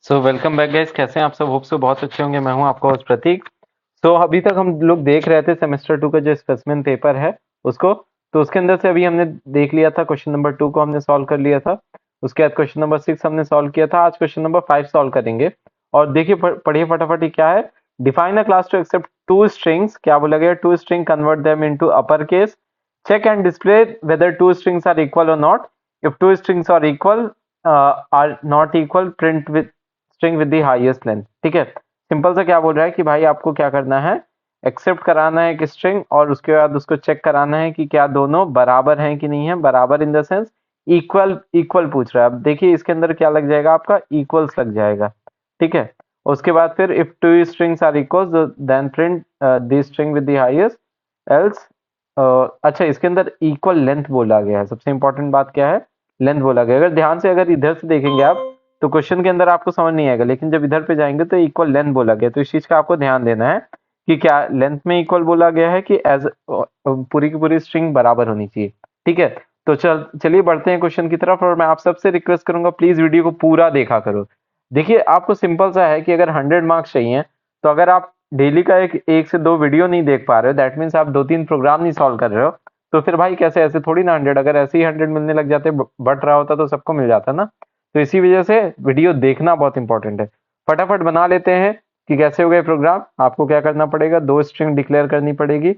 So welcome back guys, कैसे हैं आप सब? होप सो बहुत अच्छे होंगे। मैं हूं आपका होस्ट प्रतीक। सो अभी तक हम लोग देख रहे थे सेमेस्टर 2 का जो स्पेसिमेन पेपर है उसको। तो उसके अंदर से अभी हमने देख लिया था, क्वेश्चन नंबर 2 को हमने सॉल्व कर लिया था। उसके बाद क्वेश्चन नंबर 6 हमने सॉल्व किया था। आज क्वेश्चन नंबर 5 सॉल्व करेंगे। और देखिए पढ़िए फटाफट, ये क्या है। Define a class to accept two strings. क्या बोला गया? Two string, convert them into upper case, check and display whether two strings are equal or not. If two strings are equal, are not equal, print with string with the highest length। ठीक है, simple सा क्या बोल रहा है कि भाई आपको क्या करना है, एक्सेप्ट कराना है एक स्ट्रिंग और उसके बाद उसको चेक कराना है कि क्या दोनों बराबर हैं कि नहीं है। बराबर in the sense equal, equal पूछ रहा है। अब देखिए इसके अंदर क्या लग जाएगा, आपका इक्वल्स लग जाएगा। ठीक है, उसके बाद फिर if two strings are equal then print the string with the highest, else. अच्छा, इसके अंदर इक्वल लेंथ बोला गया है। सबसे इंपॉर्टेंट बात क्या है, लेंथ बोला गया। अगर ध्यान से अगर इधर से देखेंगे आप तो क्वेश्चन के अंदर आपको समझ नहीं आएगा, लेकिन जब इधर पे जाएंगे तो इक्वल लेंथ बोला गया। तो इस चीज का आपको ध्यान देना है कि क्या लेंथ में इक्वल बोला गया है कि एज पूरी की पूरी स्ट्रिंग बराबर होनी चाहिए। ठीक है, तो चलिए बढ़ते हैं क्वेश्चन की तरफ। और मैं आप सबसे रिक्वेस्ट करूंगा, प्लीज वीडियो को पूरा देखा करो। देखिए आपको सिंपल सा है कि अगर 100 मार्क्स चाहिए तो अगर आप डेली का एक से दो वीडियो नहीं देख पा रहे हो, दैट मीन्स आप दो तीन प्रोग्राम नहीं सॉल्व कर रहे हो, तो फिर भाई कैसे? ऐसे थोड़ी ना 100, अगर ऐसे ही 100 मिलने लग जाते, बढ़ रहा होता तो सबको मिल जाता ना। तो इसी वजह से वीडियो देखना बहुत इंपॉर्टेंट है। फटाफट बना लेते हैं कि कैसे हो गए प्रोग्राम। आपको क्या करना पड़ेगा, दो स्ट्रिंग डिक्लेयर करनी पड़ेगी।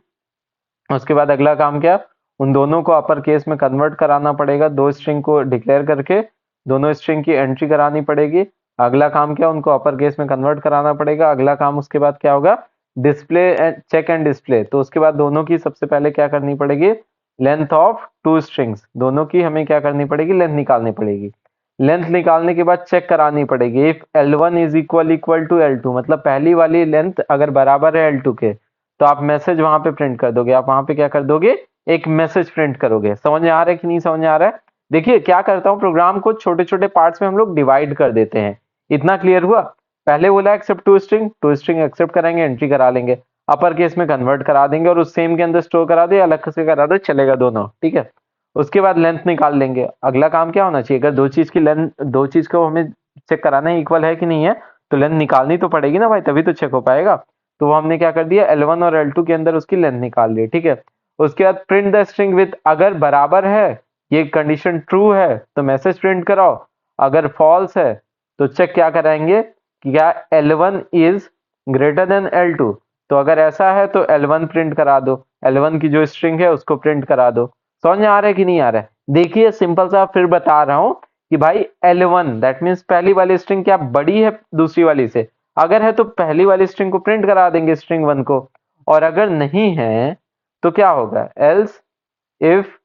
उसके बाद अगला काम क्या, उन दोनों को अपर केस में कन्वर्ट कराना पड़ेगा। दो स्ट्रिंग को डिक्लेयर करके दोनों स्ट्रिंग की एंट्री करानी पड़ेगी। अगला काम क्या, उनको अपर केस में कन्वर्ट कराना पड़ेगा। अगला काम उसके बाद क्या होगा, display and check and display. तो उसके बाद दोनों की सबसे पहले क्या करनी पड़ेगी, लेंथ ऑफ टू स्ट्रिंग्स, दोनों की हमें क्या करनी पड़ेगी, लेंथ निकालनी पड़ेगी। लेंथ निकालने के बाद चेक करानी पड़ेगी। If L1 is equal to L2, मतलब पहली वाली लेंथ अगर बराबर है L2 के, तो आप मैसेज वहां पे प्रिंट कर दोगे। आप वहां पे क्या कर दोगे, एक मैसेज प्रिंट करोगे। समझ में आ रहा है कि नहीं समझ में आ रहा है? देखिए क्या करता हूँ, प्रोग्राम को छोटे छोटे पार्ट्स में हम लोग डिवाइड कर देते हैं। इतना क्लियर हुआ? पहले बोला accept two string, two string accept कराएंगे, एंट्री करा लेंगे, अपर केस में कन्वर्ट करा देंगे और उस सेम के अंदर स्टोर करा दे, अलग से करा दो, चलेगा दोनों। ठीक है, उसके बाद लेंथ निकाल लेंगे। अगला काम क्या होना चाहिए, अगर दो चीज की लेंथ, दो चीज को हमें चेक कराना है इक्वल है कि नहीं है, तो लेंथ निकालनी तो पड़ेगी ना भाई, तभी तो चेक हो पाएगा। तो वो हमने क्या कर दिया, L1 और L2 के अंदर उसकी लेंथ निकाल ली। ठीक है, उसके बाद प्रिंट द स्ट्रिंग विथ, अगर बराबर है, ये कंडीशन ट्रू है तो मैसेज प्रिंट कराओ, अगर फॉल्स है तो चेक क्या कराएंगे कि क्या L1 is greater than L2। तो अगर ऐसा है तो L1 प्रिंट करा दो, L1 की जो स्ट्रिंग है उसको प्रिंट करा दो। समझ में आ रहा है कि नहीं आ रहा है? देखिए सिंपल सा फिर बता रहा हूं कि भाई L1 दैट मीन्स पहली वाली स्ट्रिंग क्या बड़ी है दूसरी वाली से, अगर है तो पहली वाली स्ट्रिंग को प्रिंट करा देंगे, स्ट्रिंग 1 को। और अगर नहीं है तो क्या होगा, else if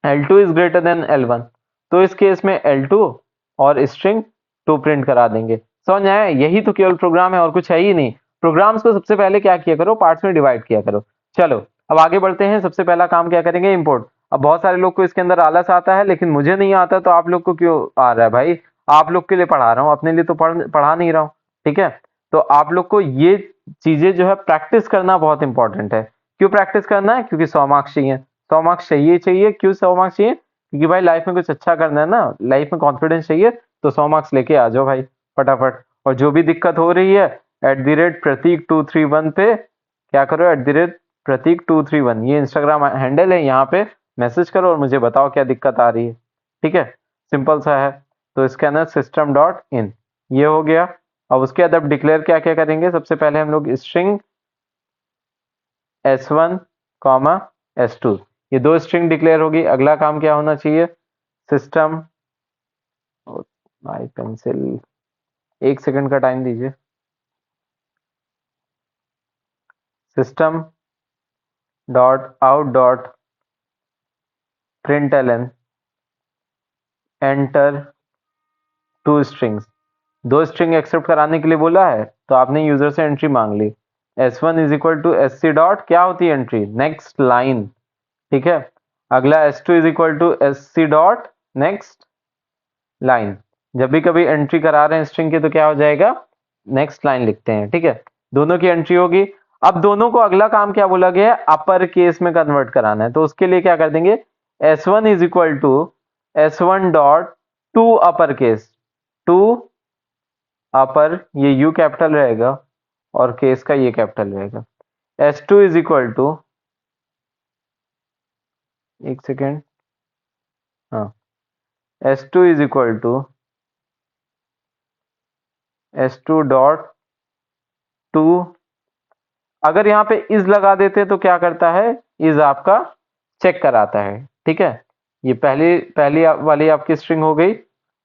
L2 is greater than L1, तो इस केस में L2 और स्ट्रिंग 2 प्रिंट करा देंगे। समझ आया? यही तो केवल प्रोग्राम है और कुछ है ही नहीं। प्रोग्राम्स को सबसे पहले क्या किया करो, पार्ट्स में डिवाइड किया करो। चलो अब आगे बढ़ते हैं। सबसे पहला काम क्या करेंगे, इंपोर्ट। अब बहुत सारे लोग को इसके अंदर आलस आता है, लेकिन मुझे नहीं आता, तो आप लोग को क्यों आ रहा है भाई? आप लोग के लिए पढ़ा रहा हूँ, अपने लिए तो पढ़ा नहीं रहा हूँ। ठीक है, तो आप लोग को ये चीजें जो है प्रैक्टिस करना बहुत इंपॉर्टेंट है। क्यों प्रैक्टिस करना है? क्योंकि 100 मार्क्स चाहिए। 100 मार्क्स चाहिए चाहिए। क्यों 100 मार्क्स चाहिए? क्योंकि भाई लाइफ में कुछ अच्छा करना है ना, लाइफ में कॉन्फिडेंस चाहिए, तो 100 मार्क्स लेके आ जाओ भाई फटाफट। और जो भी दिक्कत हो रही है, @प्रतीक231 पे क्या करो, @प्रतीक231, ये इंस्टाग्राम हैंडल है, यहाँ पे मैसेज करो और मुझे बताओ क्या दिक्कत आ रही है। ठीक है, सिंपल सा है। तो स्कैनर सिस्टम डॉट इन, ये हो गया। अब उसके बाद अब डिक्लेयर क्या क्या करेंगे, सबसे पहले हम लोग स्ट्रिंग S1 कॉमा S2, ये दो स्ट्रिंग डिक्लेयर होगी। अगला काम क्या होना चाहिए, सिस्टम, माई पेंसिल, एक सेकंड का टाइम दीजिए। System dot out dot println enter two strings, दो स्ट्रिंग एक्सेप्ट कराने के लिए बोला है, तो आपने यूजर से एंट्री मांग ली। S1 is equal to SC dot, क्या होती है एंट्री, नेक्स्ट लाइन। ठीक है, अगला S2 is equal to SC dot next line. जब भी कभी एंट्री करा रहे हैं स्ट्रिंग की तो क्या हो जाएगा, नेक्स्ट लाइन लिखते हैं। ठीक है, दोनों की एंट्री होगी। अब दोनों को अगला काम क्या बोला गया है, अपर केस में कन्वर्ट कराना है। तो उसके लिए क्या कर देंगे, S1 is equal to S1 dot to upper case, to upper ये यू कैपिटल रहेगा और केस का ये कैपिटल रहेगा। S2 इज इक्वल टू, एक सेकेंड, हाँ, S2 is equal to S2 dot to, अगर यहाँ पे इज लगा देते तो क्या करता है, इज आपका चेक कराता है, ठीक है। ये पहली पहली वाली आपकी स्ट्रिंग हो गई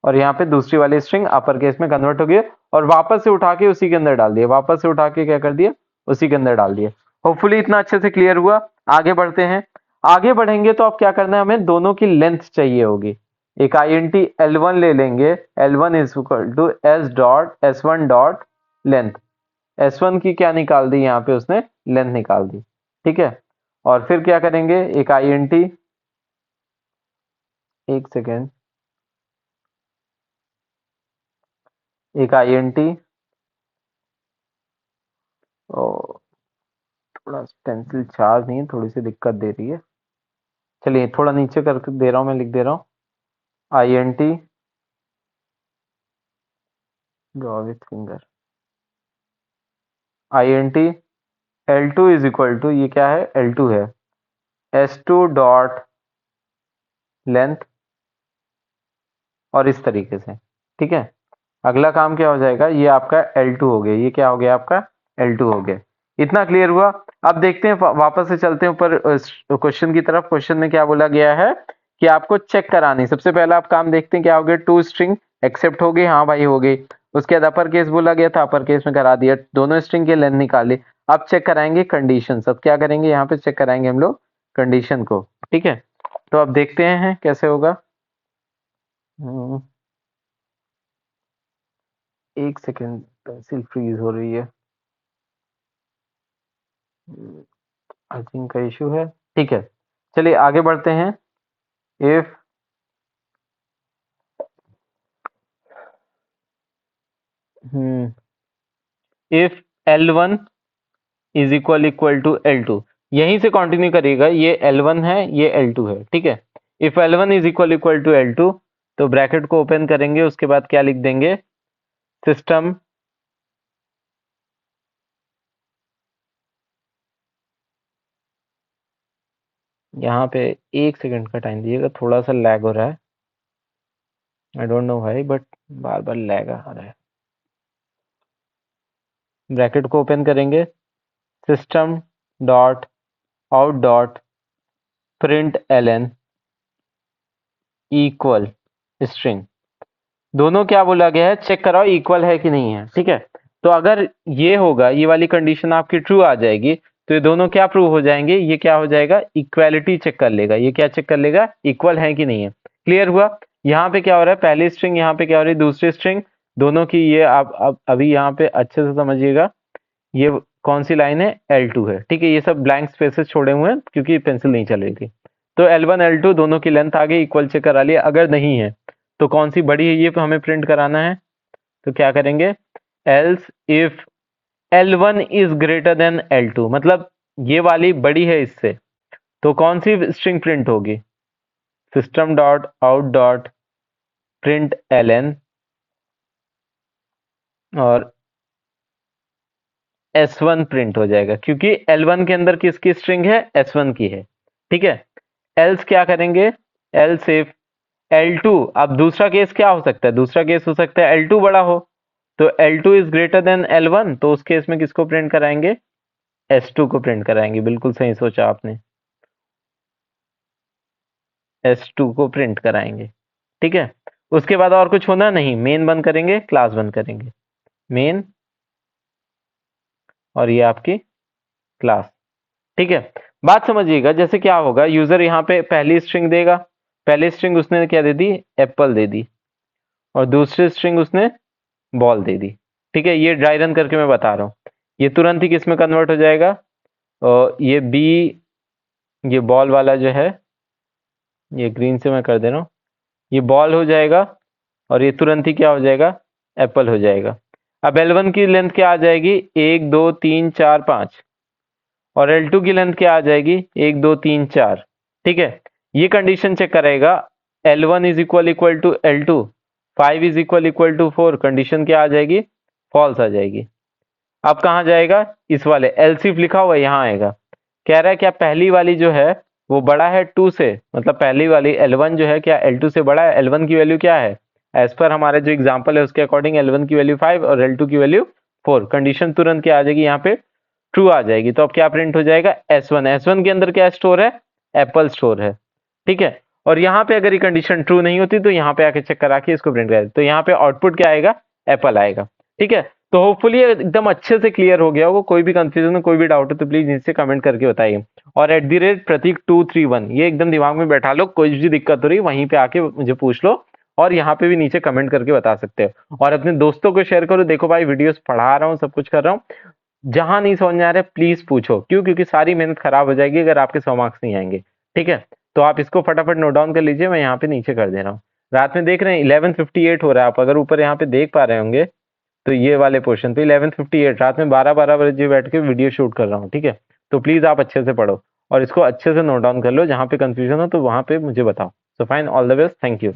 और यहाँ पे दूसरी वाली स्ट्रिंग अपर केस में कन्वर्ट हो गई और वापस से उठा के उसी के अंदर डाल दिया, वापस से उठा के क्या कर दिया, उसी के अंदर डाल दिया। होपफुली इतना अच्छे से क्लियर हुआ। आगे बढ़ते हैं। आगे बढ़ेंगे तो अब क्या करना है, हमें दोनों की लेंथ चाहिए होगी। एक INT L1 ले लेंगे, L1 is equal to S dot S1 dot length. S1 की क्या निकाल दी, यहाँ पे उसने लेंथ निकाल दी, ठीक है। और फिर क्या करेंगे, एक INT, एक सेकेंड, एक INT, और थोड़ा पेंसिल चार्ज नहीं है, थोड़ी सी दिक्कत दे रही है। चलिए थोड़ा नीचे करके दे रहा हूँ, मैं लिख दे रहा हूँ, INT draw with finger, INT L2 is equal to, ये क्या है, L2 है, S2 डॉट लेंथ, और इस तरीके से, ठीक है। अगला काम क्या हो जाएगा, ये आपका L2 हो गया, ये क्या हो गया आपका L2 हो गया। इतना क्लियर हुआ। अब देखते हैं, वापस से चलते हैं ऊपर क्वेश्चन की तरफ। क्वेश्चन में क्या बोला गया है कि आपको चेक करानी, सबसे पहला आप काम देखते हैं क्या हो गया, टू स्ट्रिंग एक्सेप्ट हो गई, हाँ भाई हो गई। उसके बाद अपर केस बोला गया था, अपर केस में करा दिया, दोनों स्ट्रिंग के लेंथ निकाली। अब चेक कराएंगे कंडीशन, अब क्या करेंगे, यहाँ पे चेक कराएंगे हम लोग कंडीशन को, ठीक है। तो अब देखते हैं कैसे होगा। एक सेकेंड, पेंसिल फ्रीज हो रही है, अर्थिंग का इशू है, ठीक है। चलिए आगे बढ़ते हैं। If if L1 is equal to L2, यहीं से कंटिन्यू करिएगा, ये L1 है, ये L2 है, ठीक है। If L1 is equal to L2, तो ब्रैकेट को ओपन करेंगे, उसके बाद क्या लिख देंगे, सिस्टम यहाँ पे एक सेकंड का टाइम दीजिएगा, थोड़ा सा लैग हो रहा है, I don't know why, but बार बार लैग आ रहा है। ब्रैकेट को ओपन करेंगे, system dot out dot print ln equal string, दोनों क्या बोला गया है, चेक कराओ इक्वल है कि नहीं है, ठीक है। तो अगर ये होगा, ये वाली कंडीशन आपकी ट्रू आ जाएगी, तो ये दोनों क्या प्रूव हो जाएंगे, ये क्या हो जाएगा, इक्वालिटी चेक कर लेगा, ये क्या चेक कर लेगा, इक्वल है कि नहीं है। क्लियर हुआ। यहाँ पे क्या हो रहा है, पहली स्ट्रिंग, यहाँ पे क्या हो रही है, दूसरी स्ट्रिंग, दोनों की ये आप अभी यहाँ पे अच्छे से समझिएगा, ये कौन सी लाइन है, L2 है, ठीक है। ये सब ब्लैंक स्पेसेस छोड़े हुए हैं क्योंकि पेंसिल नहीं चल रही थी। तो L1 L2 दोनों की लेंथ आगे इक्वल चेक करा लिया। अगर नहीं है तो कौन सी बड़ी है, ये हमें प्रिंट कराना है। तो क्या करेंगे, else if L1 is greater than L2, मतलब ये वाली बड़ी है इससे, तो कौन सी स्ट्रिंग प्रिंट होगी, system dot out dot print ln, और S1 प्रिंट हो जाएगा, क्योंकि L1 के अंदर किसकी स्ट्रिंग है, S1 की है, ठीक है। एल्स क्या करेंगे, एल्स इफ L2, अब दूसरा केस क्या हो सकता है, दूसरा केस हो सकता है L2 बड़ा हो, तो L2 is greater than L1, तो उस केस में किसको प्रिंट कराएंगे, S2 को प्रिंट कराएंगे। बिल्कुल सही सोचा आपने, S2 को प्रिंट कराएंगे, ठीक है। उसके बाद और कुछ होना नहीं, मेन बंद करेंगे, क्लास बंद करेंगे, मेन, और ये आपकी क्लास, ठीक है। बात समझिएगा, जैसे क्या होगा, यूजर यहाँ पे पहली स्ट्रिंग देगा, पहली स्ट्रिंग उसने क्या दे दी, एप्पल दे दी, और दूसरी स्ट्रिंग उसने बॉल दे दी, ठीक है। ये ड्राई रन करके मैं बता रहा हूँ, ये तुरंत ही किस में कन्वर्ट हो जाएगा, और ये बी, ये बॉल वाला जो है, ये ग्रीन से मैं कर दे रहा हूँ, ये बॉल हो जाएगा, और ये तुरंत ही क्या हो जाएगा, एप्पल हो जाएगा। अब L1 की लेंथ क्या आ जाएगी, 1 2 3 4 5, और L2 की लेंथ क्या आ जाएगी, 1 2 3 4, ठीक है। ये कंडीशन चेक करेगा, L1 is equal to L2, 5 is equal to 4, condition क्या आ जाएगी, फॉल्स आ जाएगी। अब कहाँ जाएगा, इस वाले एलसीफ लिखा हुआ है यहाँ आएगा। कह रहा है क्या पहली वाली जो है वो बड़ा है 2 से, मतलब पहली वाली L1 जो है क्या L2 से बड़ा है। L1 की वैल्यू क्या है, एज पर हमारे जो एग्जांपल है उसके अकॉर्डिंग L1 की वैल्यू 5 और L2 की वैल्यू 4। कंडीशन तुरंत क्या आ जाएगी, यहाँ पे ट्रू आ जाएगी। तो अब क्या प्रिंट हो जाएगा, S1 के अंदर क्या स्टोर है, एप्पल स्टोर है, ठीक है। और यहाँ पे अगर ये कंडीशन ट्रू नहीं होती तो यहाँ पे आके चेक करा के इसको प्रिंट कर, तो यहाँ पे आउटपुट क्या आएगा, एप्पल आएगा, ठीक है। तो होपफुली एकदम अच्छे से क्लियर हो गया होगा। कोई भी कंफ्यूजन हो, कोई भी डाउट हो तो प्लीज नीचे कमेंट करके बताइए। और @प्रतीक231 ये एकदम दिमाग में बैठा लो, कोई भी दिक्कत हो रही वहीं पे आके मुझे पूछ लो, और यहाँ पे भी नीचे कमेंट करके बता सकते हो। और अपने दोस्तों को शेयर करो, देखो भाई वीडियोस पढ़ा रहा हूँ, सब कुछ कर रहा हूँ, जहां नहीं समझ में आ रहा है प्लीज पूछो। क्यों, क्योंकि सारी मेहनत खराब हो जाएगी अगर आपके 100 मार्क्स नहीं आएंगे, ठीक है। तो आप इसको फटाफट नोट डाउन कर लीजिए, मैं यहाँ पे नीचे कर दे रहा हूँ। रात में देख रहे हैं 11:58 हो रहा है, आप अगर ऊपर यहाँ पे देख पा रहे होंगे तो ये वाले पोर्शन पे 11:58 रात में 12 बजे बैठ के वीडियो शूट कर रहा हूँ, ठीक है। तो प्लीज आप अच्छे से पढ़ो और इसको अच्छे से नोट डाउन कर लो, जहाँ पे कंफ्यूजन हो तो वहां पे मुझे बताओ। So fine, all the best, thank you.